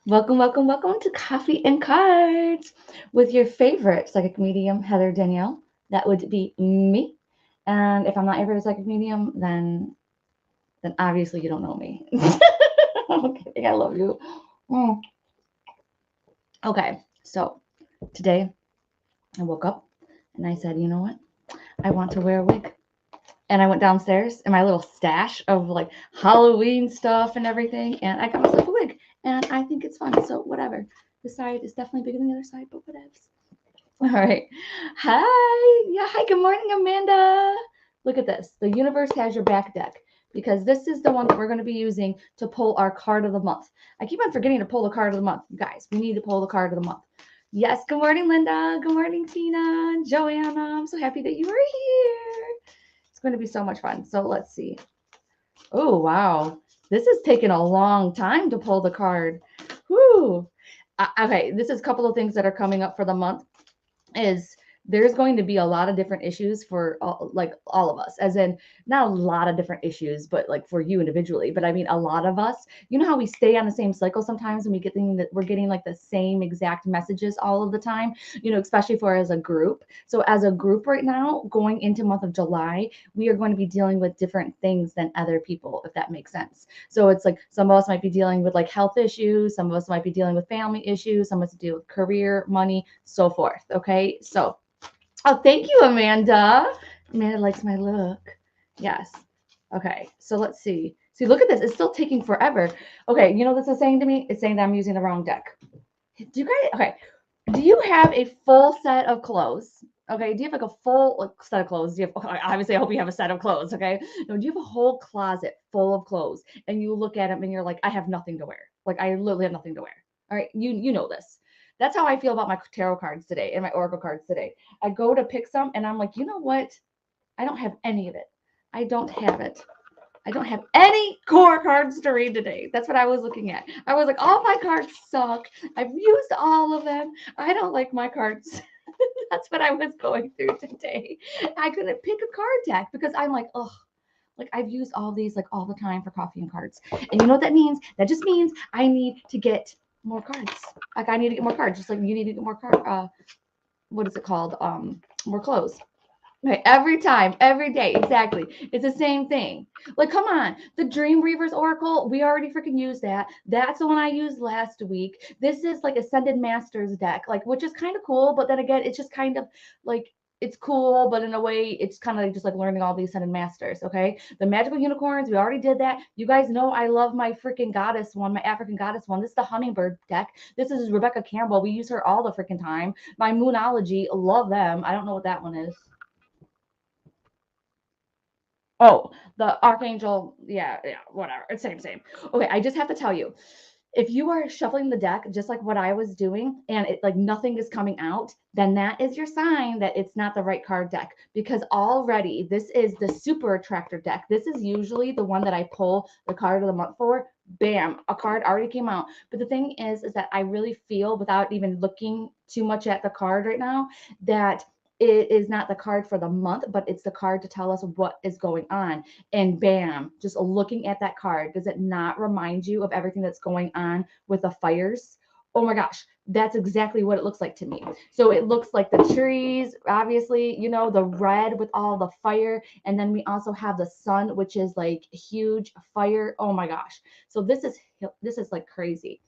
Welcome, welcome, welcome to Coffee and Cards with your favorite psychic medium, Heather Danielle. That would be me. And if I'm not your favorite psychic medium, then obviously you don't know me. I'm kidding. I love you. Mm. Okay, so today I woke up and I said, you know what? I want to wear a wig. And I went downstairs in my little stash of like Halloween stuff and everything, and I got myself a wig. And I think it's fun. So whatever. This side is definitely bigger than the other side, but whatever. All right. Hi. Yeah. Hi. Good morning, Amanda. Look at this. The universe has your back deck because this is the one that we're going to be using to pull our card of the month. I keep on forgetting to pull the card of the month. You guys, we need to pull the card of the month. Yes. Good morning, Linda. Good morning, Tina. Joanna. I'm so happy that you are here. It's going to be so much fun. So let's see. Oh, wow. This is taking a long time to pull the card. Whoo. Okay. This is a couple of things that are coming up for the month is there's going to be a lot of different issues for all of us, as in not a lot of different issues but like for you individually, but I mean a lot of us, you know how we stay on the same cycle sometimes and we get that we're getting like the same exact messages all of the time, especially for as a group. So as a group right now going into month of July, we are going to be dealing with different things than other people, if that makes sense. So it's like some of us might be dealing with like health issues, some of us might be dealing with family issues, some of us deal with career, money, so forth. Okay. So, oh, thank you, Amanda. Amanda likes my look. Yes. Okay. So let's see. See, look at this. It's still taking forever. Okay. You know what this is saying to me? It's saying that I'm using the wrong deck. Do you guys, okay. Do you have a full set of clothes? Okay. Do you have like a full set of clothes? Do you have, okay, obviously, I hope you have a set of clothes. Okay. No, do you have a whole closet full of clothes and you look at them and you're like, I have nothing to wear. Like, I literally have nothing to wear. All right. You know this. That's how I feel about my tarot cards today and my oracle cards today. I go to pick some and I'm like, you know what? I don't have any of it. I don't have it. I don't have any core cards to read today. That's what I was looking at. I was like, all my cards suck. I've used all of them. I don't like my cards. That's what I was going through today. I couldn't pick a card deck because I'm like, oh, like I've used all these like all the time for coffee and cards. And you know what that means? That just means I need to get more cards. Like I need to get more cards, just like you need to get more card. What is it called? More clothes. Right, every time, every day, exactly. It's the same thing. Like, come on, the Dream Reavers Oracle, we already freaking used that. That's the one I used last week. This is like Ascended Masters deck, like, which is kind of cool, but then again, it's just kind of like it's cool, but in a way, it's kind of like just like learning all these Ascended Masters. Okay, the Magical Unicorns, we already did that. You guys know I love my freaking goddess one, my African goddess one. This is the Hummingbird deck. This is Rebecca Campbell. We use her all the freaking time. My Moonology, love them. I don't know what that one is. Oh, the Archangel. Yeah, yeah, whatever. It's same, same. Okay, I just have to tell you, if you are shuffling the deck just like what I was doing and it like nothing is coming out, then that is your sign that it's not the right card deck because already this is the super attractor deck. This is usually the one that I pull the card of the month for. Bam, a card already came out. But the thing is that I really feel without even looking too much at the card right now that it is not the card for the month, but it's the card to tell us what is going on. And bam, just looking at that card, does it not remind you of everything that's going on with the fires? Oh my gosh, that's exactly what it looks like to me. So it looks like the trees, obviously, the red with all the fire. And then we also have the sun, which is like huge fire. Oh my gosh. So this is like crazy.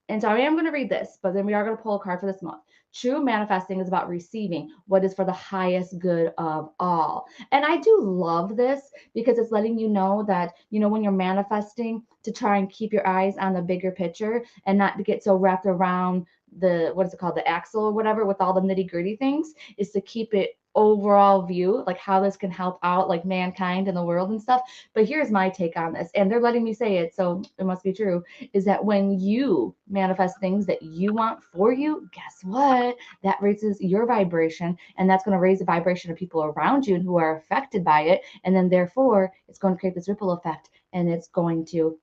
And so I am going to read this, but then we are going to pull a card for this month. True manifesting is about receiving what is for the highest good of all. And I do love this because it's letting you know that, when you're manifesting to try and keep your eyes on the bigger picture and not to get so wrapped around what is it called, the axle or whatever, with all the nitty gritty things, is to keep it overall view, like how this can help out like mankind and the world and stuff. But here's my take on this, and they're letting me say it, so it must be true, is that when you manifest things that you want for you, guess what? That raises your vibration, and that's going to raise the vibration of people around you who are affected by it. And then, therefore, it's going to create this ripple effect, and it's going to,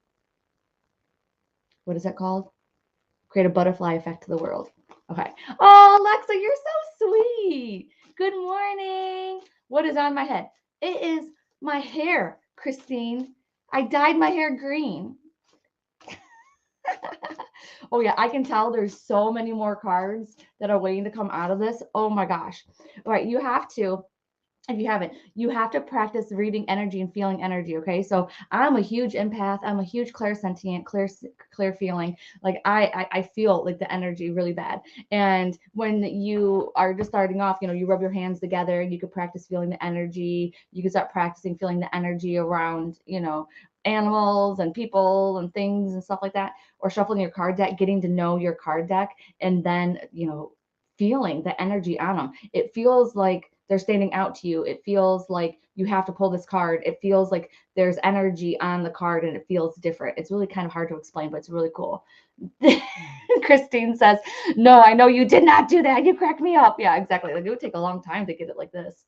what is that called? Create a butterfly effect to the world. Okay. Oh, Alexa, you're so sweet. Good morning. What is on my head? It is my hair, Christine. I dyed my hair green. Oh yeah, I can tell there's so many more cards that are waiting to come out of this. Oh my gosh. All right, you have to, if you haven't, you have to practice reading energy and feeling energy. Okay, so I'm a huge empath. I'm a huge clairsentient, clear feeling. Like I feel like the energy really bad. And when you are just starting off, you rub your hands together. You could practice feeling the energy. You can start practicing feeling the energy around, animals and people and things and stuff like that, or shuffling your card deck, getting to know your card deck, and then feeling the energy on them. It feels like they're standing out to you. It feels like you have to pull this card. It feels like there's energy on the card and it feels different. It's really kind of hard to explain, but it's really cool. Christine says, no, I know you did not do that. You cracked me up. Yeah, exactly. Like, it would take a long time to get it like this.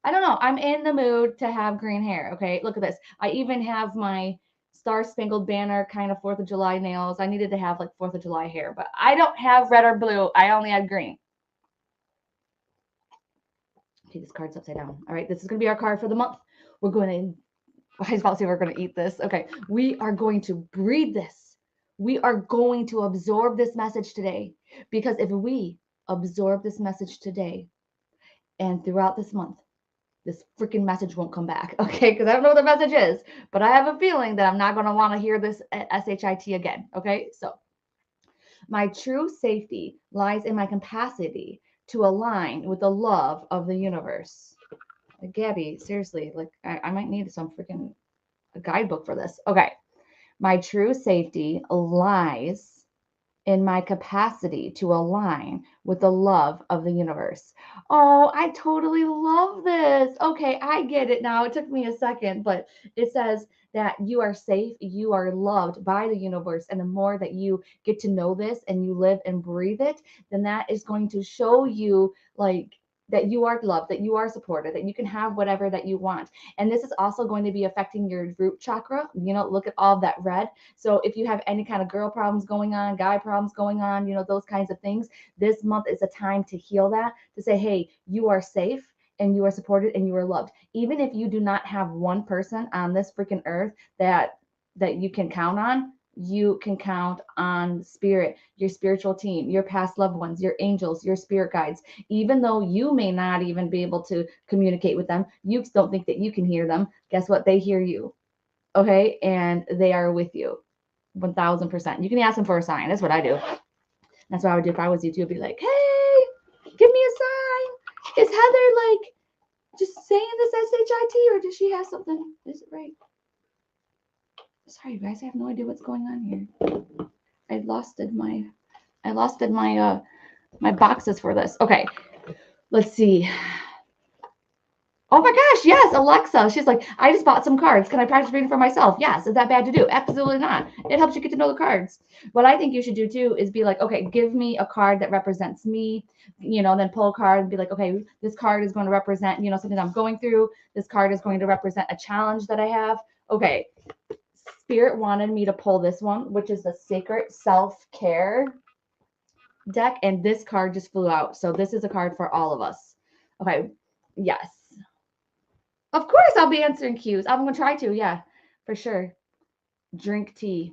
I don't know. I'm in the mood to have green hair. Okay, look at this. I even have my Star Spangled Banner kind of 4th of July nails. I needed to have like 4th of July hair, but I don't have red or blue. I only have green. Okay, this card's upside down. All right, this is going to be our card for the month. We're going to, I was about to say we're going to eat this. Okay, we are going to breathe this. We are going to absorb this message today, because if we absorb this message today and throughout this month, this freaking message won't come back. Okay, because I don't know what the message is, but I have a feeling that I'm not going to want to hear this SHIT again. Okay, so my true safety lies in my capacity to align with the love of the universe. Like, Gabby, seriously, like I might need some freaking guidebook for this. Okay. My true safety lies in my capacity to align with the love of the universe. Oh, I totally love this. Okay, I get it now. It took me a second, but it says that you are safe, you are loved by the universe. And the more that you get to know this and you live and breathe it, then that is going to show you like that you are loved, that you are supported, that you can have whatever that you want. And this is also going to be affecting your root chakra. Look at all that red. So if you have any kind of girl problems going on, guy problems going on, those kinds of things, this month is a time to heal that, to say, hey, you are safe and you are supported and you are loved. Even if you do not have one person on this freaking earth that you can count on, you can count on spirit, your spiritual team, your past loved ones, your angels, your spirit guides. Even though you may not even be able to communicate with them, you don't think that you can hear them. Guess what? They hear you. Okay. And they are with you 1000%. You can ask them for a sign. That's what I do. That's what I would do if I was you too. Be like, hey, give me a sign. Is Heather like just saying this SHIT, or does she have something? Is it right? Sorry, you guys. I have no idea what's going on here. I lost my boxes for this. Okay, let's see. Oh my gosh, yes, Alexa. She's like, I just bought some cards. Can I practice reading for myself? Yes. Is that bad to do? Absolutely not. It helps you get to know the cards. What I think you should do too is be like, okay, give me a card that represents me, then pull a card and be like, okay, this card is going to represent, something I'm going through. This card is going to represent a challenge that I have. Okay. Spirit wanted me to pull this one, which is the Sacred Self-Care deck. And this card just flew out. So this is a card for all of us. Okay. Yes. Of course I'll be answering cues. I'm going to try to. Yeah, for sure. Drink tea.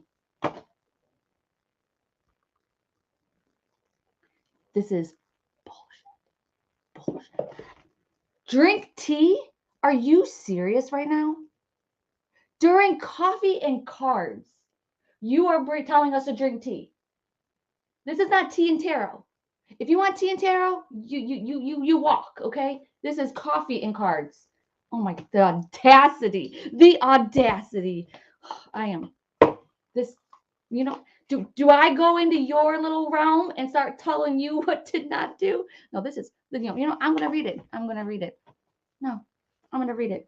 This is bullshit. Drink tea? Are you serious right now? During coffee and cards, you are telling us to drink tea. This is not tea and tarot. If you want tea and tarot, you walk, okay? This is coffee and cards. Oh my, the audacity. The audacity. I am this, do I go into your little realm and start telling you what to not do? No, this is, I'm going to read it. I'm going to read it. No, I'm going to read it.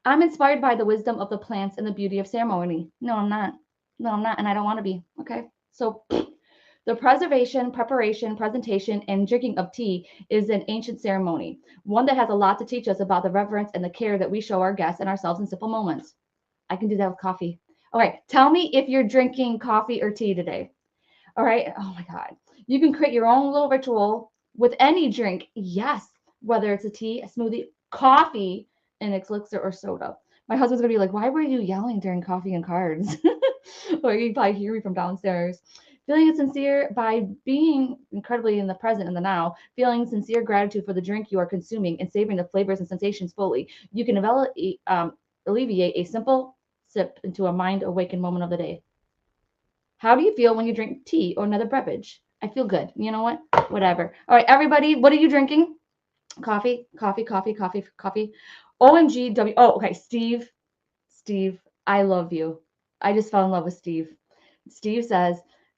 I'm inspired by the wisdom of the plants and the beauty of ceremony. No, I'm not. No, I'm not. And I don't want to be. Okay. So the preservation, preparation, presentation, and drinking of tea is an ancient ceremony, one that has a lot to teach us about the reverence and the care that we show our guests and ourselves in simple moments. I can do that with coffee. All right. Tell me if you're drinking coffee or tea today. All right. Oh my God. You can create your own little ritual with any drink. Yes. Whether it's a tea, a smoothie, coffee, an elixir, or soda. My husband's going to be like, why were you yelling during coffee and cards? or you probably hear me from downstairs. Feeling sincere by being incredibly in the present and the now, feeling sincere gratitude for the drink you are consuming and savoring the flavors and sensations fully. You can alleviate a simple sip into a mind awakened moment of the day. How do you feel when you drink tea or another beverage? I feel good. You know what? Whatever. All right, everybody, what are you drinking? Coffee, coffee, coffee, coffee, coffee. OMGW. Oh, okay. Steve, I love you. I just fell in love with Steve. Steve says,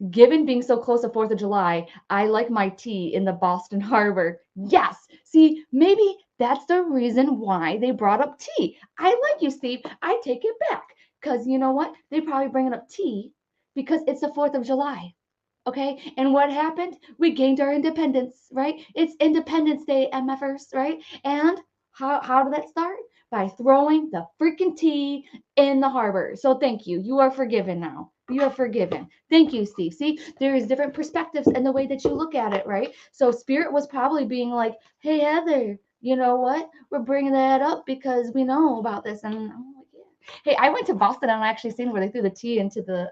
given being so close to 4th of July, I like my tea in the Boston Harbor. Yes. See, maybe that's the reason why they brought up tea. I like you, Steve. I take it back. Because you know what? They probably bringing up tea because it's the 4th of July. Okay. And what happened? We gained our independence, right? It's Independence Day, MFers, right? And how did that start? By throwing the freaking tea in the harbor. So thank you. You are forgiven now. You are forgiven. Thank you, Steve. See, there's different perspectives in the way that you look at it, right? So Spirit was probably being like, hey, Heather, you know what? We're bringing that up because we know about this. And I'm like, yeah. Hey, I went to Boston and I actually seen where they threw the tea into the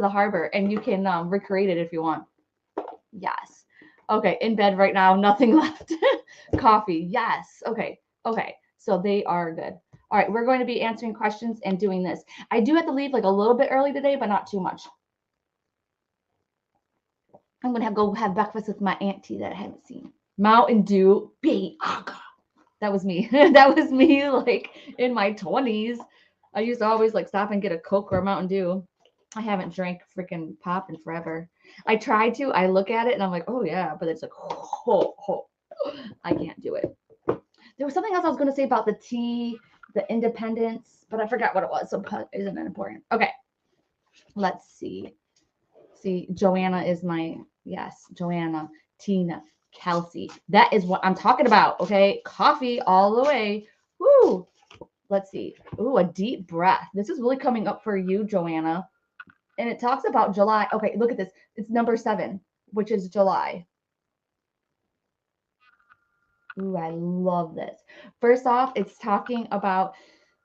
harbor, and you can recreate it if you want. Yes. Okay, in bed right now, nothing left. Coffee. Yes. Okay. Okay. So they are good. All right, we're going to be answering questions and doing this. I do have to leave like a little bit early today, but not too much. I'm gonna go have breakfast with my auntie that I haven't seen. Mountain Dew, Bianca. That was me. That was me, like in my 20s. I used to always like stop and get a Coke or a Mountain Dew. I haven't drank freaking pop in forever. I tried to. I look at it and I'm like, oh yeah, but it's like, I can't do it. There was something else I was going to say about the tea, the independence, but I forgot what it was. So isn't it important? Okay, let's see. See, Joanna is my, yes, Joanna, Tina, Kelsey. That is what I'm talking about. Okay, coffee all the way. Woo. Let's see. Ooh, a deep breath. This is really coming up for you, Joanna. And it talks about July. Okay, look at this. It's number 7, which is July. Ooh, I love this. First off, it's talking about,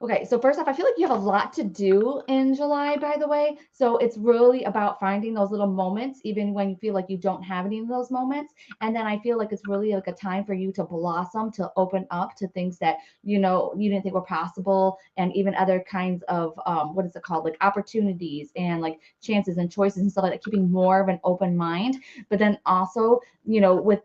okay, so first off, I feel like you have a lot to do in July, by the way. So it's really about finding those little moments, even when you feel like you don't have any of those moments. And then I feel like it's really like a time for you to blossom, to open up to things that, you know, you didn't think were possible, and even other kinds of, what is it called? Like opportunities and like chances and choices and stuff like that, keeping more of an open mind. But then also, you know, with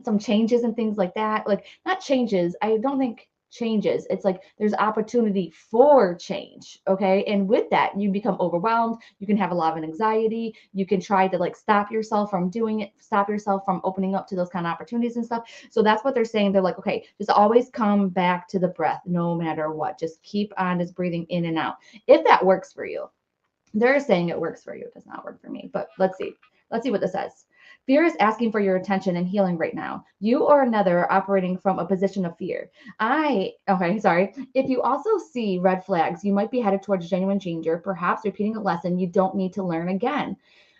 some changes and things like that. Like not changes, I don't think changes. It's like there's opportunity for change. Okay. And with that, you become overwhelmed. You can have a lot of anxiety. You can try to like stop yourself from doing it, stop yourself from opening up to those kind of opportunities and stuff. So that's what they're saying. They're like, okay, just always come back to the breath no matter what. Just keep on just breathing in and out. If that works for you. They're saying it works for you. It does not work for me. But let's see. Let's see what this says. Fear is asking for your attention and healing right now. You or another are operating from a position of fear. Okay, sorry. If you also see red flags, you might be headed towards genuine danger, perhaps repeating a lesson you don't need to learn again.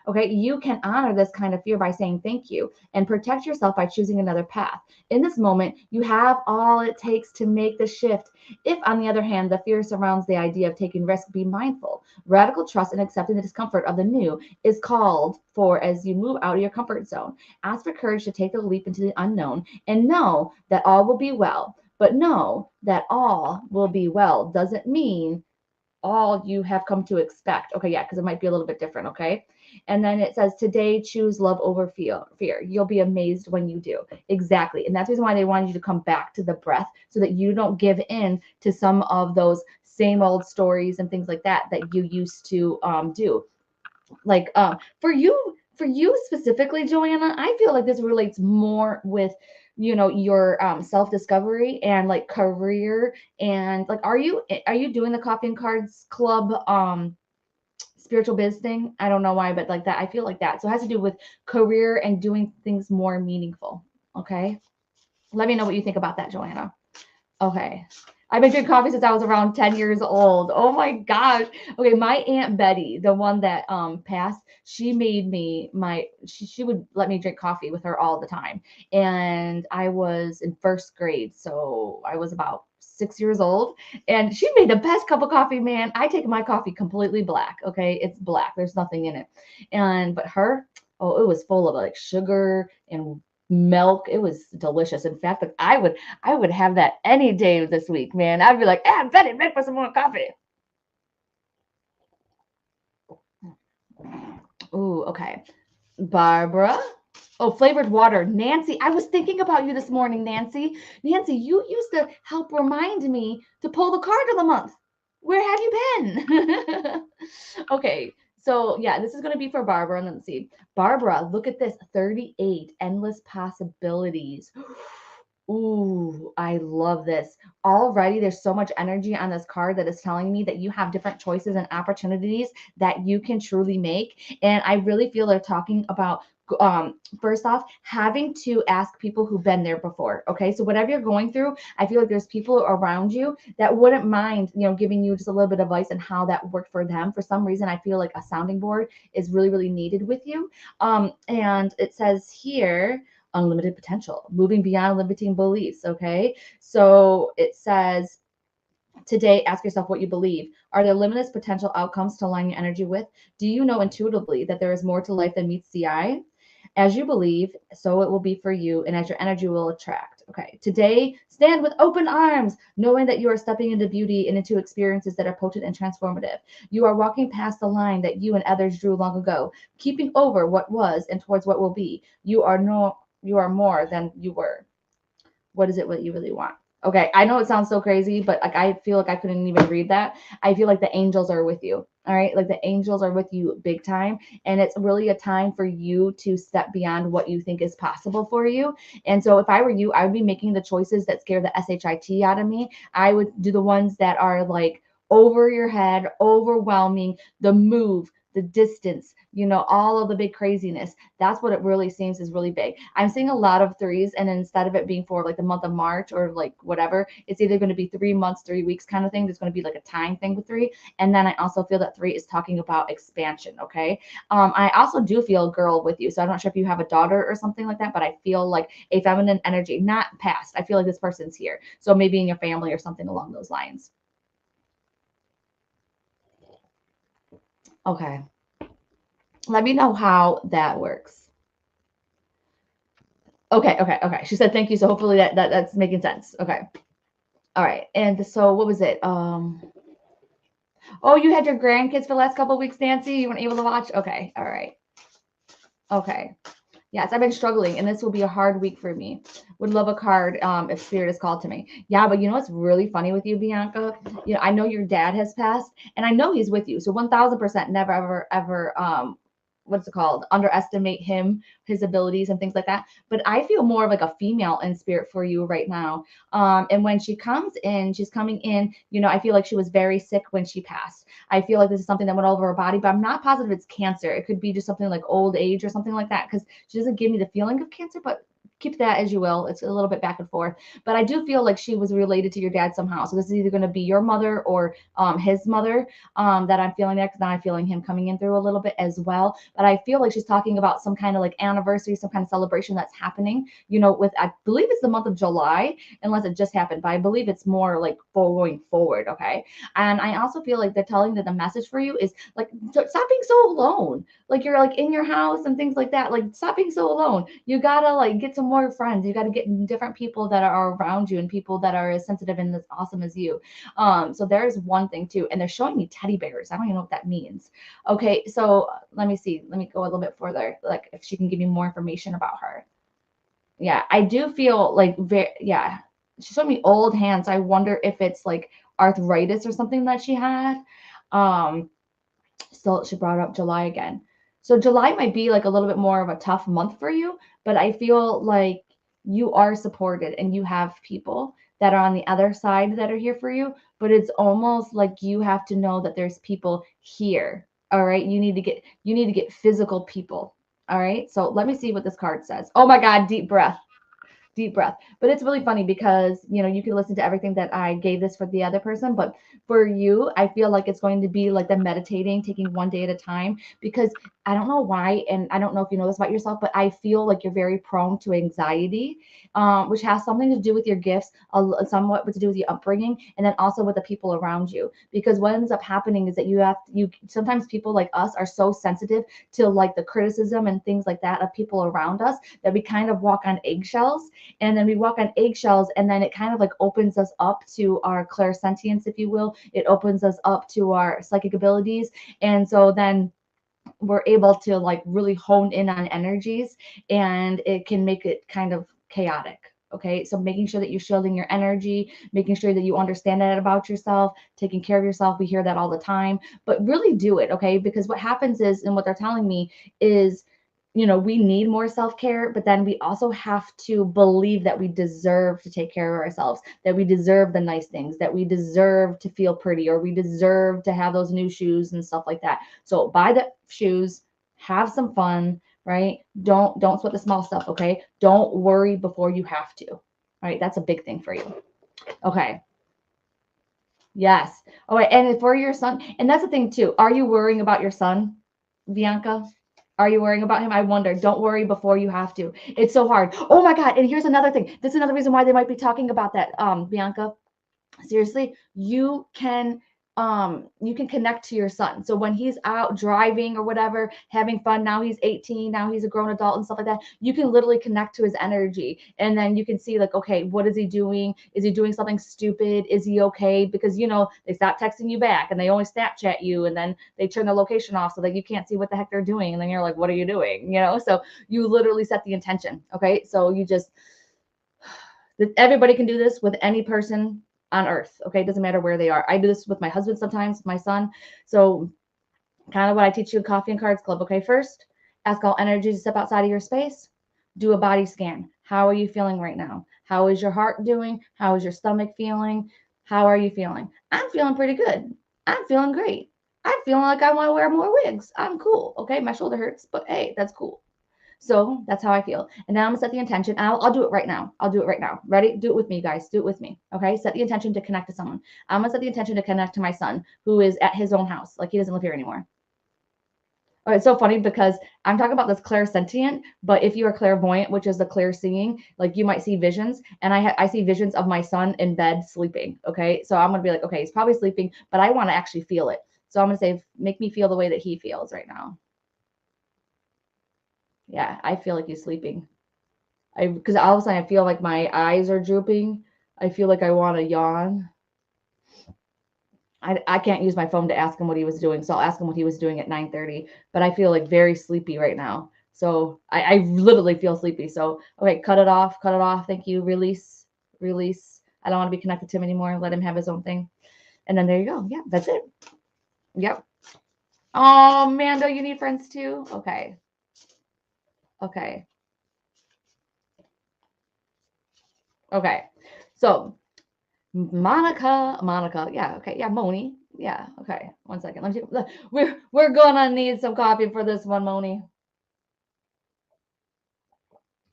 Okay, you can honor this kind of fear by saying thank you and protect yourself by choosing another path. In this moment, you have all it takes to make the shift. If, on the other hand, the fear surrounds the idea of taking risk, be mindful. Radical trust and accepting the discomfort of the new is called for as you move out of your comfort zone. Ask for courage to take the leap into the unknown and know that all will be well. But know that all will be well doesn't mean all you have come to expect. Okay, yeah, because it might be a little bit different, okay? And then it says, today, choose love over fear. You'll be amazed when you do. Exactly. And that's the reason why they wanted you to come back to the breath so that you don't give in to some of those same old stories and things like that that you used to do. Like for you specifically, Joanna, I feel like this relates more with your self-discovery and like career and like are you doing the Coffee and Cards Club spiritual biz thing? I don't know why, but like that, I feel like that. So it has to do with career and doing things more meaningful. Okay. Let me know what you think about that, Joanna. Okay. I've been drinking coffee since I was around 10 years old. Oh my gosh. Okay, my Aunt Betty, the one that passed, she made me she would let me drink coffee with her all the time. And I was in first grade, so I was about 6 years old, and she made the best cup of coffee, man. I take my coffee completely black. Okay, it's black. There's nothing in it. But her, oh, it was full of like sugar and milk. It was delicious. In fact, like I would have that any day this week, man. I'd be like, Betty, make for some more coffee. Ooh, okay. Barbara. Oh, flavored water. Nancy, I was thinking about you this morning, Nancy. Nancy, you used to help remind me to pull the card of the month. Where have you been? Okay, so yeah, this is going to be for Barbara. And let's see. Barbara, look at this 38 endless possibilities. Ooh, I love this. Already, there's so much energy on this card that is telling me that you have different choices and opportunities that you can truly make. And I really feel they're talking about first off, having to ask people who've been there before. Okay, so whatever you're going through, I feel like there's people around you that wouldn't mind, giving you just a little bit of advice on how that worked for them. For some reason, I feel like a sounding board is really, really needed with you. And it says here, unlimited potential, moving beyond limiting beliefs. Okay, so it says, today, ask yourself what you believe. Are there limitless potential outcomes to align your energy with? Do you know intuitively that there is more to life than meets the eye? As you believe, so it will be for you, and as your energy will attract. Okay, today, stand with open arms, knowing that you are stepping into beauty and into experiences that are potent and transformative. You are walking past the line that you and others drew long ago, keeping over what was and towards what will be. You are more than you were. What is it what you really want? Okay, I know it sounds so crazy, but like I feel like I couldn't even read that. I feel like the angels are with you. All right, like the angels are with you big time, and it's really a time for you to step beyond what you think is possible for you. And so if I were you, I would be making the choices that scare the shit out of me. I would do the ones that are like over your head, overwhelming, the move, the distance, all of the big craziness. That's what it really seems is really big. I'm seeing a lot of threes, and instead of it being for like the month of March or like whatever, it's either going to be 3 months, 3 weeks kind of thing. There's going to be like a time thing with three. And then I also feel that three is talking about expansion. Okay. I also do feel a girl with you. So I'm not sure if you have a daughter or something like that, but I feel like a feminine energy, not past. I feel like this person's here. So maybe in your family or something along those lines. Okay. Let me know how that works. Okay. She said thank you. So hopefully that's making sense. Okay. All right. And so what was it? Oh, you had your grandkids for the last couple of weeks, Nancy. You weren't able to watch? Okay. All right. Okay. Yes, I've been struggling, and this will be a hard week for me. Would love a card if Spirit is called to me. Yeah, but you know what's really funny with you, Bianca? I know your dad has passed, and I know he's with you. So 1000% never, ever, what's it called? Underestimate him, his abilities, and things like that. But I feel more of like a female in spirit for you right now. And when she comes in, she's coming in, I feel like she was very sick when she passed. I feel like this is something that went all over her body, but I'm not positive it's cancer. It could be just something like old age or something like that, because she doesn't give me the feeling of cancer, but keep that as you will. It's a little bit back and forth, but I do feel like she was related to your dad somehow. So this is either going to be your mother or his mother that I'm feeling there, because now I'm feeling him coming in through a little bit as well. But I feel like she's talking about some kind of like anniversary, some kind of celebration that's happening, with, I believe it's the month of July, unless it just happened, but I believe it's more like going forward. Okay. And I also feel like they're telling that the message for you is like, stop being so alone. Like you're like in your house and things like that. Like stop being so alone. You gotta like get some more friends. You gotta get different people that are around you and people that are as sensitive and as awesome as you. So there's one thing too. And they're showing me teddy bears. I don't even know what that means. Okay, so let me see. Let me go a little bit further. Like if she can give me more information about her. Yeah, I do feel like yeah. She showed me old hands. I wonder if it's like arthritis or something that she had. Still, she brought up July again. So July might be like a little bit more of a tough month for you, but I feel like you are supported and you have people that are on the other side that are here for you, but it's almost like you have to know that there's people here. All right? You need to get physical people. All right? So let me see what this card says. Oh my God, deep breath. Deep breath. But it's really funny because, you can listen to everything that I gave this for the other person, but for you, I feel like it's going to be like the meditating, taking one day at a time, because I don't know why, and I don't know if you know this about yourself, but I feel like you're very prone to anxiety, which has something to do with your gifts, somewhat to do with your upbringing, and then also with the people around you. Because what ends up happening is that you sometimes people like us are so sensitive to like the criticism and things like that of people around us that we kind of walk on eggshells, and then we walk on eggshells, and then it kind of like opens us up to our clairsentience, if you will. It opens us up to our psychic abilities, and so then we're able to like really hone in on energies, and it can make it kind of chaotic. Okay, so making sure that you're shielding your energy, making sure that you understand that about yourself, taking care of yourself. We hear that all the time, but really do it. Okay, because what happens is, and what they're telling me is, we need more self-care, but then we also have to believe that we deserve to take care of ourselves, that we deserve the nice things, that we deserve to feel pretty, or we deserve to have those new shoes and stuff like that. So buy the shoes, have some fun, right? Don't sweat the small stuff, okay? Don't worry before you have to. Right? That's a big thing for you. Okay. Yes. All right. And for your son, and that's the thing too. Are you worrying about your son, Bianca? Are you worrying about him? I wonder. Don't worry before you have to. It's so hard. Oh my God. And here's another thing. This is another reason why they might be talking about that, Bianca. Seriously, you can connect to your son. So when he's out driving or whatever, having fun, now he's 18, now he's a grown adult and stuff like that, you can literally connect to his energy, and then you can see like, okay, what is he doing? Is he doing something stupid? Is he okay? Because they stop texting you back, and they only Snapchat you, and then they turn the location off so that you can't see what the heck they're doing, and then you're like, what are you doing? So you literally set the intention. Okay, so you just, everybody can do this with any person on earth. Okay, it doesn't matter where they are. I do this with my husband sometimes, my son. So kind of what I teach you in Coffee and Cards Club. Okay, first, ask all energy to step outside of your space. Do a body scan. How are you feeling right now? How is your heart doing? How is your stomach feeling? How are you feeling? I'm feeling pretty good. I'm feeling great. I'm feeling like I want to wear more wigs. I'm cool. Okay, my shoulder hurts, but hey, that's cool. So that's how I feel. And now I'm gonna set the intention. I'll do it right now. I'll do it right now. Ready? Do it with me, guys. Do it with me. Okay. Set the intention to connect to someone. I'm gonna set the intention to connect to my son, who is at his own house. Like, he doesn't live here anymore. Oh, it's so funny because I'm talking about this clairsentient, but if you are clairvoyant, which is the clear seeing, like, you might see visions, and I see visions of my son in bed sleeping. Okay, so I'm gonna be like, okay, he's probably sleeping, but I want to actually feel it. So I'm gonna say, make me feel the way that he feels right now. Yeah, I feel like he's sleeping. Because all of a sudden I feel like my eyes are drooping. I feel like I want to yawn. I can't use my phone to ask him what he was doing, so I'll ask him what he was doing at 9:30. But I feel like very sleepy right now. So I literally feel sleepy. So okay, cut it off, cut it off. Thank you. Release, release. I don't want to be connected to him anymore. Let him have his own thing. And then there you go. Yeah, that's it. Yep. Oh, Mando, you need friends too? Okay. Okay. Okay. So Monica. Yeah, okay. Yeah, Moni. Yeah, okay. 1 second. Let me see. We're gonna need some coffee for this one, Moni.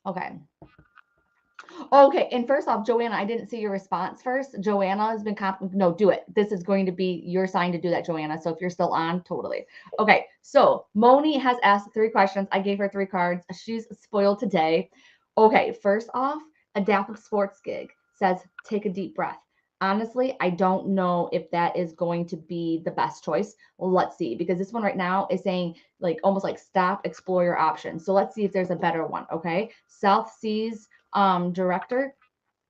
Okay. Okay. And first off, Joanna, I didn't see your response first. Joanna has been no, do it. This is going to be your sign to do that, Joanna. So if you're still on, totally. Okay. So Moni has asked 3 questions. I gave her 3 cards. She's spoiled today. Okay. First off, adaptive sports gig says take a deep breath. Honestly, I don't know if that is going to be the best choice. Well, let's see, because this one right now is saying like almost like stop, explore your options. So let's see if there's a better one. Okay. South Seas director.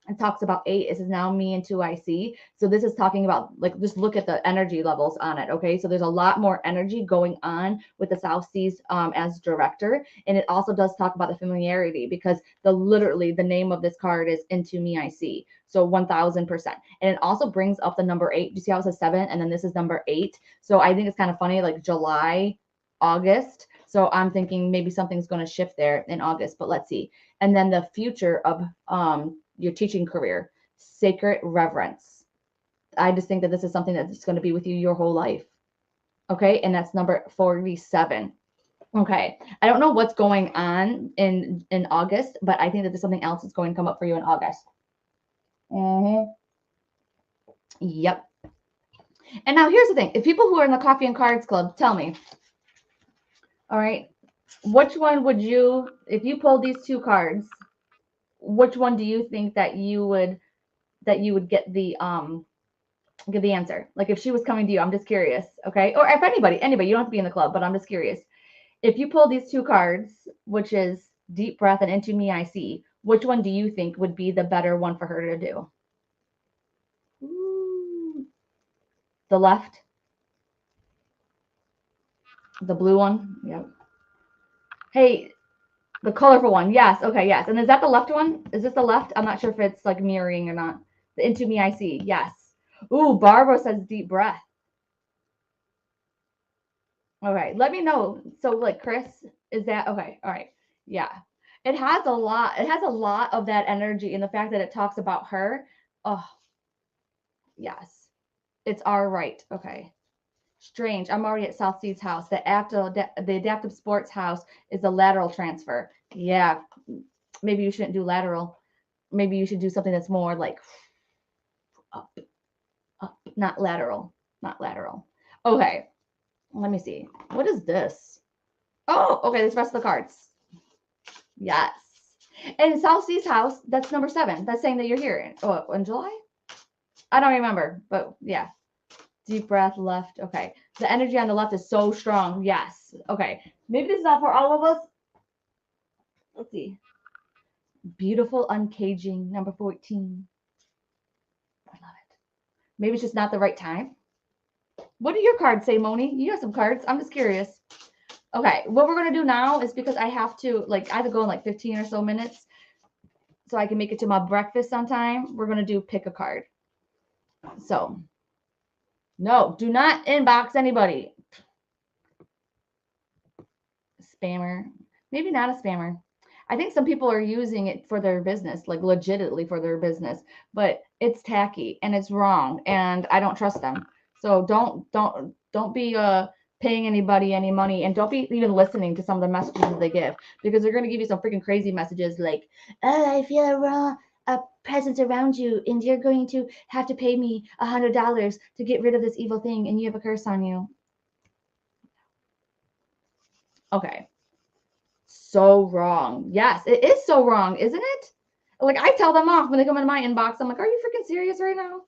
It talks about 8. It says now me and 2 I see. So this is talking about like just look at the energy levels on it. Okay. So there's a lot more energy going on with the South Seas as director. And it also does talk about the familiarity, because literally the name of this card is into me I see. So 1000%. And it also brings up the number 8. You see how it says 7 and then this is number 8. So I think it's kind of funny, like July, August. So I'm thinking maybe something's going to shift there in August, but let's see. And then the future of your teaching career, sacred reverence. I just think that this is something that's going to be with you your whole life. Okay. And that's number 47. Okay. I don't know what's going on in August, but I think that there's something else that's going to come up for you in August. Mm-hmm. Yep. And now here's the thing. If people who are in the Coffee and Cards Club tell me, All right. Which one would you, if you pulled these two cards, which one do you think that you would get the answer? Like if she was coming to you, I'm just curious, okay? Or if anybody, you don't have to be in the club, but I'm just curious. If you pull these two cards, which is deep breath and into me I see, which one do you think would be the better one for her to do? Ooh. The left, the blue one. Yep. Hey, the colorful one. Yes. Okay. Yes. And is that the left one? Is this the left? I'm not sure if it's like mirroring or not. The into me I see. Yes. Ooh, Barbara says deep breath. Okay. Let me know. So like Chris, is that okay? All right. Yeah. It has a lot. It has a lot of that energy, and the fact that it talks about her. Oh, yes. It's our right. Okay. Strange. I'm already at South Sea's house. The adaptive sports house is the lateral transfer. Yeah. Maybe you shouldn't do lateral. Maybe you should do something that's more like up, up, not lateral, not lateral. Okay, let me see. What is this? Oh, okay, this rest of the cards. Yes. And South Sea's house, that's number 7. That's saying that you're here. Oh, in July? I don't remember, but yeah. Deep breath, left. Okay. The energy on the left is so strong. Yes. Okay. Maybe this is not for all of us. Let's see. Beautiful uncaging, number 14. I love it. Maybe it's just not the right time. What do your cards say, Moni? You have some cards. I'm just curious. Okay, what we're gonna do now is because I have to go in like 15 or so minutes so I can make it to my breakfast on time. We're gonna do pick a card. So no, do not inbox anybody. Spammer. Maybe not a spammer. I think some people are using it for their business, like legitimately for their business, but it's tacky and it's wrong and I don't trust them. So don't be paying anybody any money and don't be even listening to some of the messages they give because they're going to give you some freaking crazy messages like, "Oh, I feel a presence around you and you're going to have to pay me $100 to get rid of this evil thing and you have a curse on you." Okay. So wrong. Yes, it is so wrong, isn't it? Like I tell them off when they come in my inbox. I'm like, "Are you freaking serious right now?"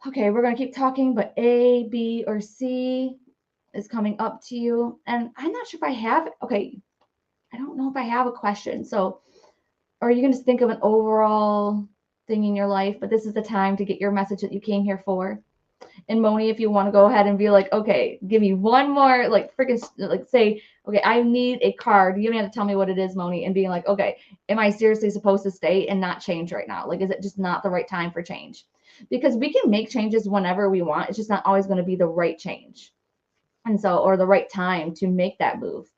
Okay, we're gonna keep talking, but A, B, or C is coming up to you, and I'm not sure if I have. Okay, I don't know if I have a question. So, or you can just think of an overall thing in your life, but this is the time to get your message that you came here for. And Moni, if you want to go ahead and be like, okay, give me one more, like freaking, like say, okay, I need a card. You don't have to tell me what it is, Moni, and being like, okay, am I seriously supposed to stay and not change right now? Like, is it just not the right time for change? Because we can make changes whenever we want. It's just not always going to be the right change. And so, or the right time to make that move.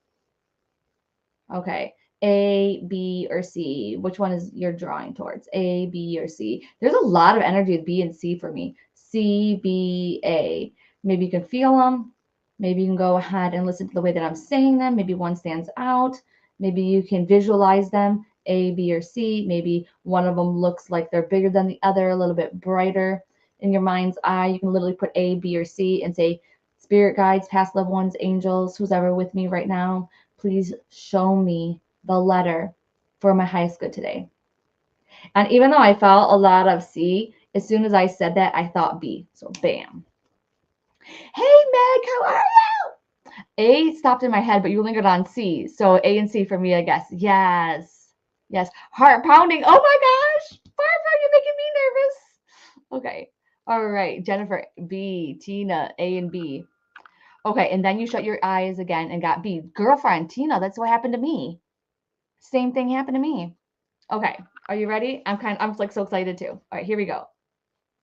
Okay. A, B, or C? Which one is you're drawing towards? A, B, or C? There's a lot of energy with B and C for me. C, B, A. Maybe you can feel them. Maybe you can go ahead and listen to the way that I'm saying them. Maybe one stands out. Maybe you can visualize them, A, B, or C. Maybe one of them looks like they're bigger than the other, a little bit brighter in your mind's eye. You can literally put A, B, or C and say, spirit guides, past loved ones, angels, who's ever with me right now, please show me the letter for my highest good today. And even though I felt a lot of C, as soon as I said that, I thought B. So bam. Hey Meg, how are you? A stopped in my head, but you lingered on C. So A and C for me, I guess. Yes. Yes. Heart pounding. Oh my gosh. Barbara, you're making me nervous. Okay. All right. Jennifer, B. Tina, A and B. Okay, and then you shut your eyes again and got B. Girlfriend, Tina, that's what happened to me. Same thing happened to me. Okay, are you ready? I'm like so excited too. All right, here we go.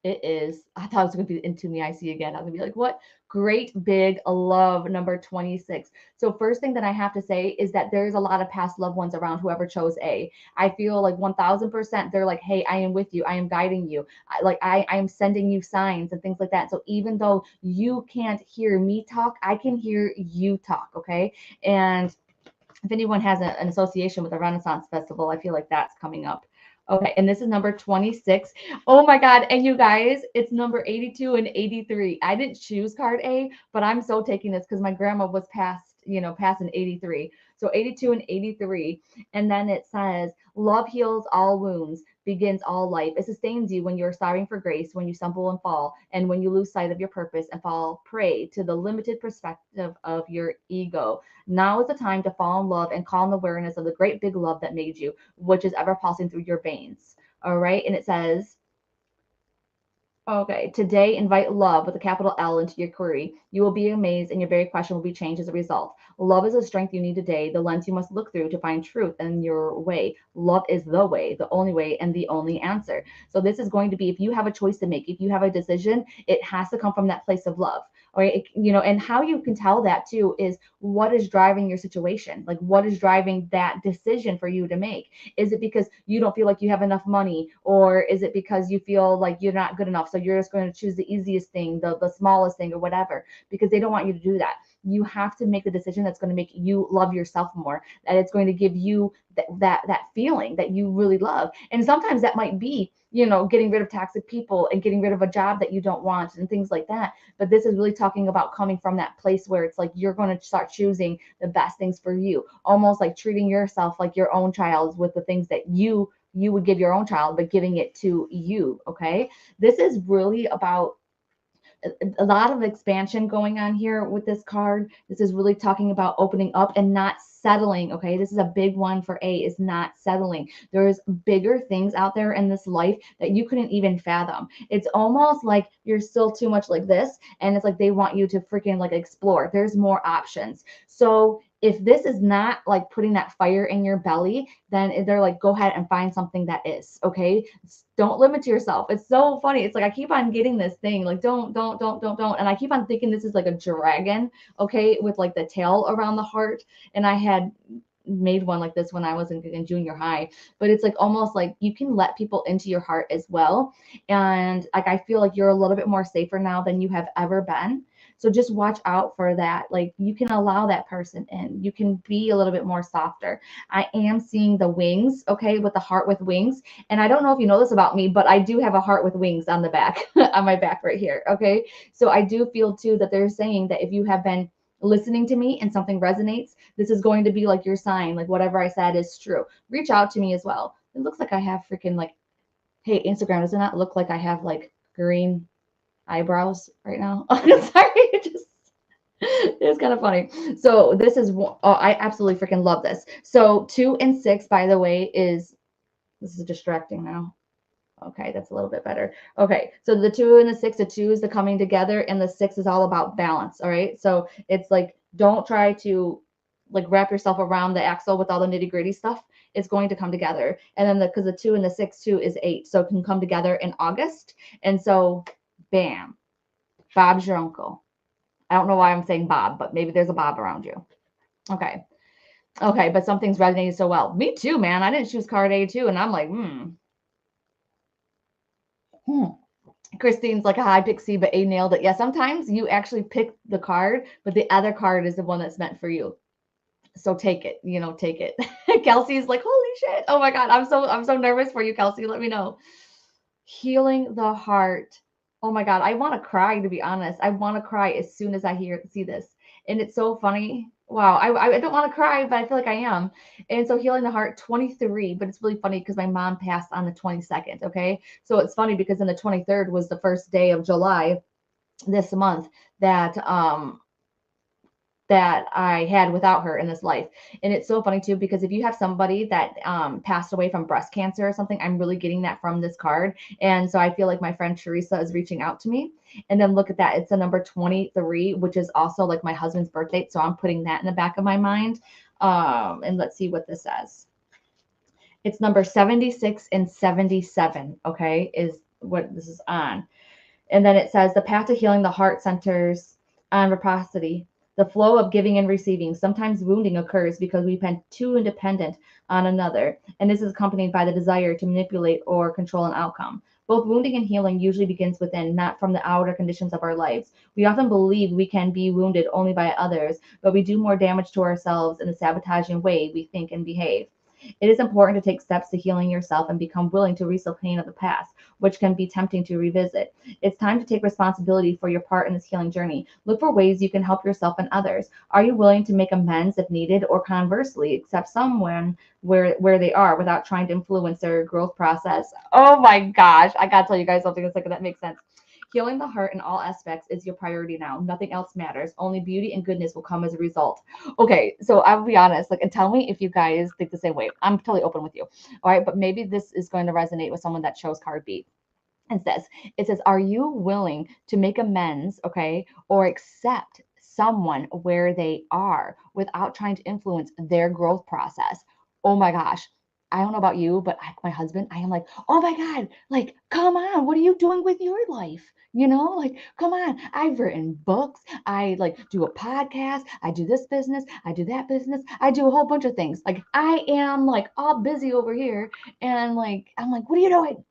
It is, I thought it was going to be Into Me I See again. I was going to be like, what? Great big love, number 26. So first thing that I have to say is that there's a lot of past loved ones around whoever chose A. I feel like 1000% they're like, hey, I am with you. I am guiding you. I am sending you signs and things like that. So even though you can't hear me talk, I can hear you talk, okay? And if anyone has an association with the Renaissance Festival, I feel like that's coming up. Okay, and this is number 26. Oh my God, and you guys, it's number 82 and 83. I didn't choose card A, but I'm so taking this because my grandma was passed past an 83. So 82 and 83. And then it says, love heals all wounds, begins all life. It sustains you when you're striving for grace, when you stumble and fall, and when you lose sight of your purpose and fall prey to the limited perspective of your ego. Now is the time to fall in love and calm awareness of the great big love that made you, which is ever pulsing through your veins. All right. And it says, okay, today invite love with a capital L into your query. You will be amazed and your very question will be changed as a result. Love is the strength you need today, the lens you must look through to find truth in your way. Love is the only way, and the only answer. So this is going to be, if you have a choice to make, if you have a decision, it has to come from that place of love. All right. And how you can tell that too is what is driving your situation? Like, what is driving that decision for you to make? Is it because you don't feel like you have enough money, or is it because you feel like you're not good enough? So you're just going to choose the easiest thing, the smallest thing, or whatever, because they don't want you to do that. You have to make the decision that's going to make you love yourself more, that it's going to give you that feeling that you really love. And sometimes that might be, getting rid of toxic people and getting rid of a job that you don't want and things like that. But this is really talking about coming from that place where it's like you're going to start choosing the best things for you, almost like treating yourself like your own child with the things that you would give your own child, but giving it to you. Okay. This is really about a lot of expansion going on here with this card. This is really talking about opening up and not settling. Okay, this is a big one for A, is not settling. There's bigger things out there in this life that you couldn't even fathom. It's almost like you're still too much like this, and it's like they want you to freaking like explore. There's more options. So if this is not like putting that fire in your belly, then they're like, go ahead and find something that is. Okay, don't limit yourself. It's so funny. It's like I keep on getting this thing like don't, and I keep on thinking this is like a dragon, okay, with like the tail around the heart. And I had made one like this when I was in junior high, but it's like almost like you can let people into your heart as well. And like I feel like you're a little bit more safer now than you have ever been. So just watch out for that. Like you can allow that person in. You can be a little bit more softer. I am seeing the wings, okay, with the heart with wings. And I don't know if you know this about me, but I do have a heart with wings on the back, on my back right here, okay? So I do feel too that they're saying that if you have been listening to me and something resonates, this is going to be like your sign, like whatever I said is true. Reach out to me as well. It looks like I have freaking like, hey, Instagram, does it not look like I have like green eyebrows right now? Sorry, it's kind of funny. So this is, oh, I absolutely freaking love this. So 2 and 6, by the way, this is distracting now. Okay, that's a little bit better. Okay, so the 2 and the 6, the 2 is the coming together, and the 6 is all about balance. All right, so it's like don't try to like wrap yourself around the axle with all the nitty gritty stuff. It's going to come together, and then because the 2 and the 6 too is 8, so it can come together in August, and so bam, Bob's your uncle. I don't know why I'm saying Bob, but maybe there's a Bob around you. Okay. Okay, but something's resonating so well. Me too, man. I didn't choose card A too, and I'm like, Christine's like, hi, Pixie, but A nailed it. Yeah, sometimes you actually pick the card, but the other card is the one that's meant for you. So take it, take it. Kelsey's like, holy shit. Oh my God. I'm so nervous for you, Kelsey. Let me know. Healing the heart. Oh my God. I want to cry, to be honest. I want to cry as soon as I see this. And it's so funny. Wow. I don't want to cry, but I feel like I am. And so healing the heart 23, but it's really funny because my mom passed on the 22nd. Okay. So it's funny because then the 23rd was the first day of July this month that I had without her in this life. And it's so funny too, because if you have somebody that passed away from breast cancer or something, I'm really getting that from this card. And so I feel like my friend Teresa is reaching out to me. And then look at that. It's a number 23, which is also like my husband's birthday. So I'm putting that in the back of my mind. And let's see what this says. It's number 76 and 77, okay, is what this is on. And then it says the path to healing the heart centers on reciprocity, the flow of giving and receiving. Sometimes wounding occurs because we've been too independent on another, and this is accompanied by the desire to manipulate or control an outcome. Both wounding and healing usually begins within, not from the outer conditions of our lives. We often believe we can be wounded only by others, but we do more damage to ourselves in the sabotaging way we think and behave. It is important to take steps to healing yourself and become willing to release the pain of the past, which can be tempting to revisit. It's time to take responsibility for your part in this healing journey. Look for ways you can help yourself and others. Are you willing to make amends if needed, or conversely, accept someone where they are without trying to influence their growth process? Oh my gosh, I gotta tell you guys something in a second that makes sense. Healing the heart in all aspects is your priority now. Nothing else matters. Only beauty and goodness will come as a result. Okay, so I'll be honest, like, and tell me if you guys think the same way. I'm totally open with you. All right, but maybe this is going to resonate with someone that chose card B. It says, are you willing to make amends, okay, or accept someone where they are without trying to influence their growth process? Oh my gosh. I don't know about you, but my husband, I am like, oh my God, like, come on, what are you doing with your life? Like, come on. I've written books. I like do a podcast. I do this business. I do that business. I do a whole bunch of things. Like, I am like all busy over here. And like, I'm like, what are you doing?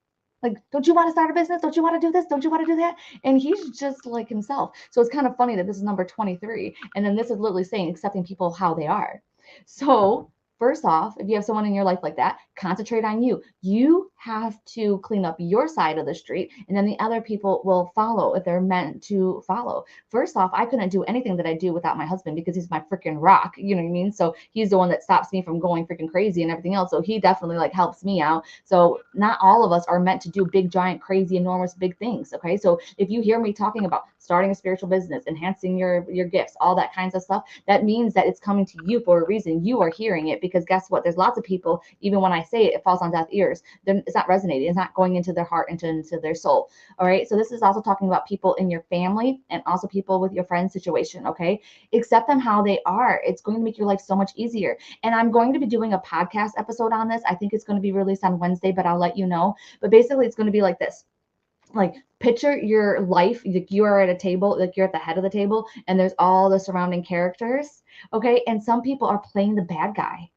Like, don't you want to start a business? Don't you want to do this? Don't you want to do that? And he's just like himself. So it's kind of funny that this is number 23. And then this is literally saying accepting people how they are. So first off, if you have someone in your life like that, concentrate on you. You have to clean up your side of the street, and then the other people will follow if they're meant to follow. First off, I couldn't do anything that I do without my husband because he's my freaking rock. You know what I mean? So he's the one that stops me from going freaking crazy and everything else. So he definitely like helps me out. So not all of us are meant to do big, giant, crazy, enormous, big things. Okay. So if you hear me talking about starting a spiritual business, enhancing your gifts, all that kinds of stuff, that means that it's coming to you for a reason. You are hearing it because guess what? There's lots of people, even when I say it, it falls on deaf ears. Then it's not resonating. It's not going into their heart, into their soul. All right. So this is also talking about people in your family and also people with your friends situation. Okay. Accept them how they are. It's going to make your life so much easier. And I'm going to be doing a podcast episode on this. I think it's going to be released on Wednesday, but I'll let you know. But basically it's going to be like this. Like, picture your life, like you are at a table, like you're at the head of the table, and there's all the surrounding characters. Okay. And some people are playing the bad guy.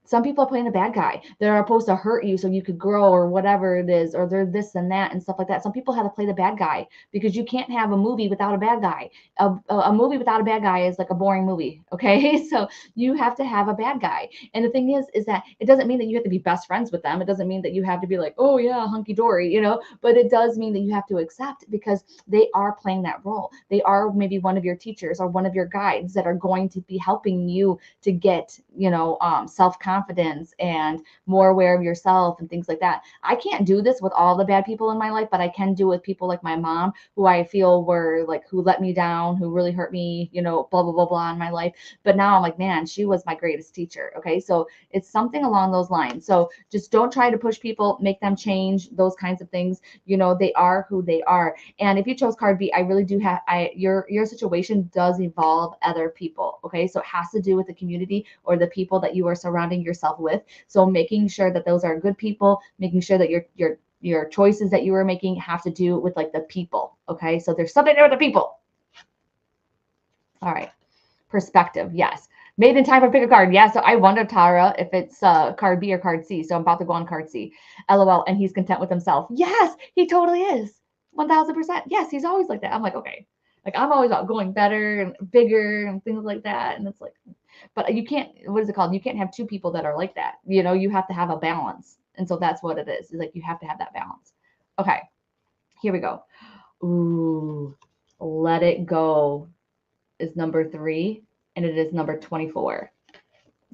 Some people are playing the bad guy. They're supposed to hurt you so you could grow or whatever it is, or they're this and that and stuff like that. Some people have to play the bad guy because you can't have a movie without a bad guy. A movie without a bad guy is like a boring movie. Okay. So you have to have a bad guy. And the thing is that it doesn't mean that you have to be best friends with them. It doesn't mean that you have to be like, oh yeah, hunky dory, but it does mean that you have to accept because they are playing that role. They are maybe one of your teachers or one of your guides that are going to be helping you to get, self-confidence and more aware of yourself and things like that. I can't do this with all the bad people in my life, but I can do with people like my mom, who I feel were like, who let me down, who really hurt me, blah, blah, blah, blah in my life. But now I'm like, man, she was my greatest teacher. Okay. So it's something along those lines. So just don't try to push people, make them change, those kinds of things. They are who they are. And if you chose card B, I really do have, your situation does involve other people. Okay. So it has to do with the community or the people that you are surrounding yourself with. So making sure that those are good people, making sure that your choices that you are making have to do with like the people. Okay. So there's something there with the people. All right. Perspective. Yes. Made in time for pick a card. Yeah. So I wonder, Tara, if it's card B or card C. So I'm about to go on card C. LOL. And he's content with himself. Yes, he totally is. 1000%. Yes, he's always like that. I'm like, okay. Like, I'm always about going better and bigger and things like that. And it's like, but you can't, what is it called? You can't have two people that are like that. You have to have a balance. And so that's what it is. It's like, you have to have that balance. Okay. Here we go. Ooh, let it go is number 3, and it is number 24.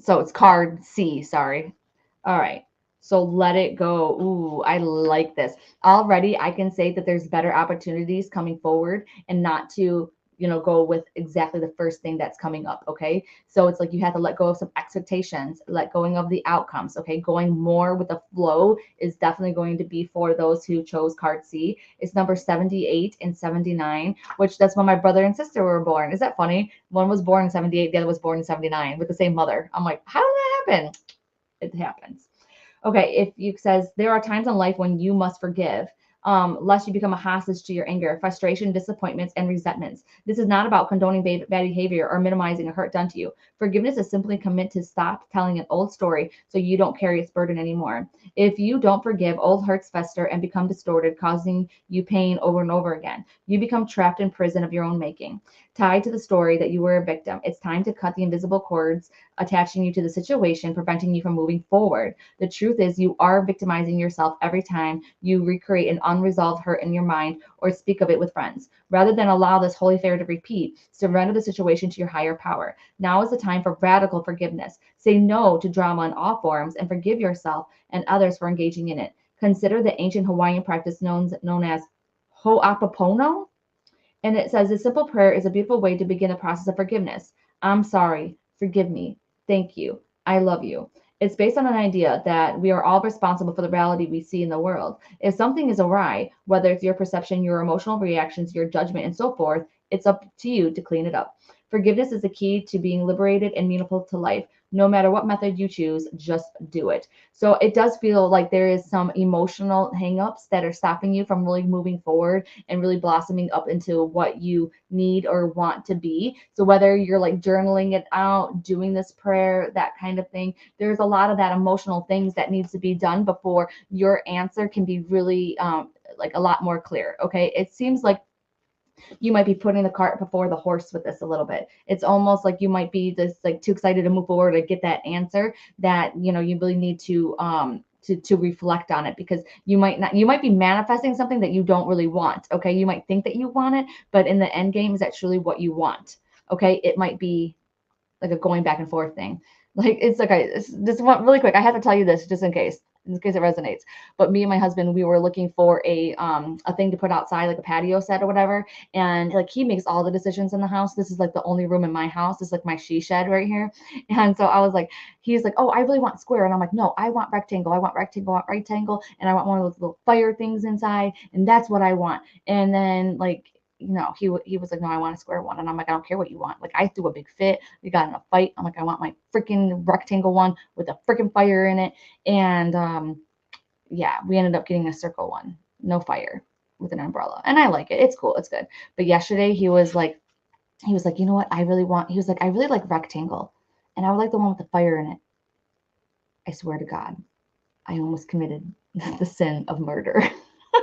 So it's card C, sorry. All right. So let it go. Ooh, I like this. Already I can say that there's better opportunities coming forward and not to, go with exactly the first thing that's coming up. Okay. So it's like you have to let go of some expectations, let going of the outcomes. Okay. Going more with the flow is definitely going to be for those who chose card C. It's number 78 and 79, which that's when my brother and sister were born. Is that funny? One was born in 78, the other was born in 79 with the same mother. I'm like, how did that happen? It happens. Okay, if you says there are times in life when you must forgive, lest you become a hostage to your anger, frustration, disappointments, and resentments. This is not about condoning bad behavior or minimizing a hurt done to you. Forgiveness is simply commit to stop telling an old story so you don't carry its burden anymore. If you don't forgive, old hurts fester and become distorted, causing you pain over and over again. You become trapped in prison of your own making. tied to the story that you were a victim. It's time to cut the invisible cords attaching you to the situation, preventing you from moving forward. The truth is, you are victimizing yourself every time you recreate an unresolved hurt in your mind or speak of it with friends. Rather than allow this holy affair to repeat, surrender the situation to your higher power. Now is the time for radical forgiveness. Say no to drama in all forms and forgive yourself and others for engaging in it. Consider the ancient Hawaiian practice known as Ho'aponopono. And it says a simple prayer is a beautiful way to begin a process of forgiveness. I'm sorry. Forgive me. Thank you. I love you. It's based on an idea that we are all responsible for the reality we see in the world. If something is awry, whether it's your perception, your emotional reactions, your judgment, and so forth, it's up to you to clean it up. Forgiveness is the key to being liberated and meaningful to life. No matter what method you choose, just do it. So it does feel like there is some emotional hangups that are stopping you from really moving forward and really blossoming up into what you need or want to be. So whether you're like journaling it out, doing this prayer, that kind of thing, there's a lot of that emotional things that needs to be done before your answer can be really like a lot more clear. Okay. It seems like you might be putting the cart before the horse with this a little bit. It's almost like you might be just like too excited to move forward to get that answer that, you know, you really need to reflect on it, because you might be manifesting something that you don't really want. Okay. You might think that you want it, but in the end game, is that truly what you want? Okay. It might be like a going back and forth thing. Like it's okay. This one really quick. I have to tell you this just in case it resonates. But me and my husband, we were looking for a thing to put outside, like a patio set or whatever. And like he makes all the decisions in the house. This is like the only room in my house. This is like my she shed right here. And so I was like, he's like, oh, I really want square. And I'm like, no, I want rectangle. I want rectangle. I want rectangle. And I want one of those little fire things inside. And that's what I want. And then like, you know, he was like, no, I want a square one. And I'm like, I don't care what you want. Like I threw a big fit. We got in a fight. I'm like, I want my freaking rectangle one with a freaking fire in it. And yeah, we ended up getting a circle one, no fire, with an umbrella. And I like it. It's cool. It's good. But yesterday he was like, you know what? He was like, I really like rectangle. And I would like the one with the fire in it. I swear to God, I almost committed the sin of murder.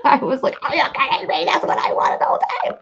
I was like, oh, yeah, okay, that's what I wanted the whole time.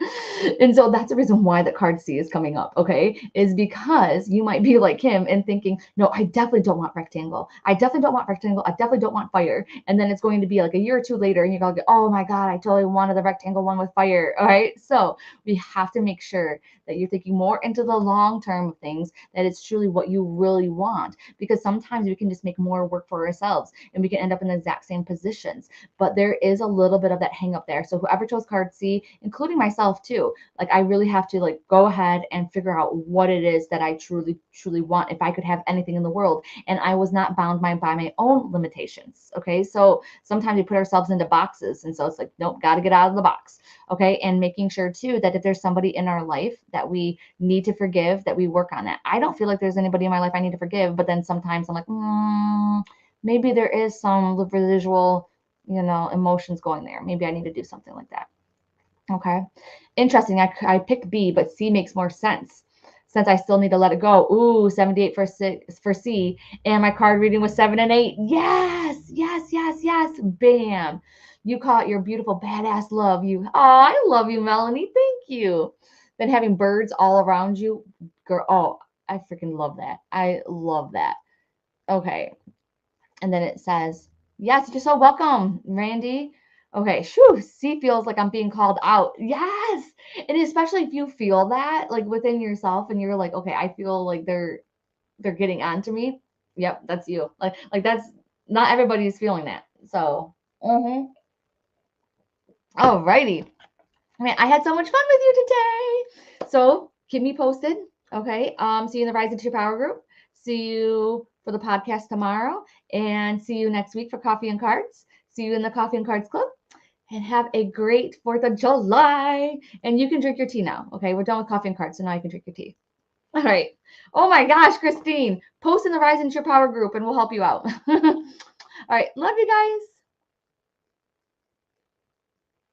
And so that's the reason why the card C is coming up, okay? Is because you might be like him and thinking, no, I definitely don't want rectangle. I definitely don't want rectangle. I definitely don't want fire. And then it's going to be like a year or two later and you're going to go, oh my God, I totally wanted the rectangle one with fire, all right? So we have to make sure that you're thinking more into the long term of things, that it's truly what you really want. Because sometimes we can just make more work for ourselves and we can end up in the exact same positions. But there is a little bit of that hang up there. So whoever chose card C, including myself too, like I really have to like go ahead and figure out what it is that I truly want, if I could have anything in the world. And I was not bound by my own limitations. Okay. So sometimes we put ourselves into boxes. And so it's like, nope, got to get out of the box. Okay. And making sure too that if there's somebody in our life that we need to forgive, that we work on that. I don't feel like there's anybody in my life I need to forgive, but then sometimes I'm like, maybe there is some residual, you know, emotions going there. Maybe I need to do something like that. Okay. Interesting. I picked B, but C makes more sense since I still need to let it go. Ooh, 78 for C. And my card reading was 7 and 8. Yes, yes, yes, yes. Bam. You caught your beautiful badass love. Oh, I love you, Melanie. Thank you. Then having birds all around you. Girl, oh, I freaking love that. I love that. Okay. And then it says, yes, you're so welcome, Randy. Okay, shoo, C feels like I'm being called out. Yes. And especially if you feel that like within yourself and you're like, okay, I feel like they're getting on to me. Yep, that's you. Like that's not everybody's feeling that. So, alrighty. Man, I had so much fun with you today. So keep me posted. Okay. See you in the Rise into Your Power group. See you for the podcast tomorrow. And see you next week for Coffee and Cards. See you in the Coffee and Cards Club. And have a great 4th of July. And you can drink your tea now. Okay. We're done with Coffee and Cards. So now you can drink your tea. All right. Oh my gosh, Christine. Post in the Rise into Your Power group and we'll help you out. All right. Love you guys.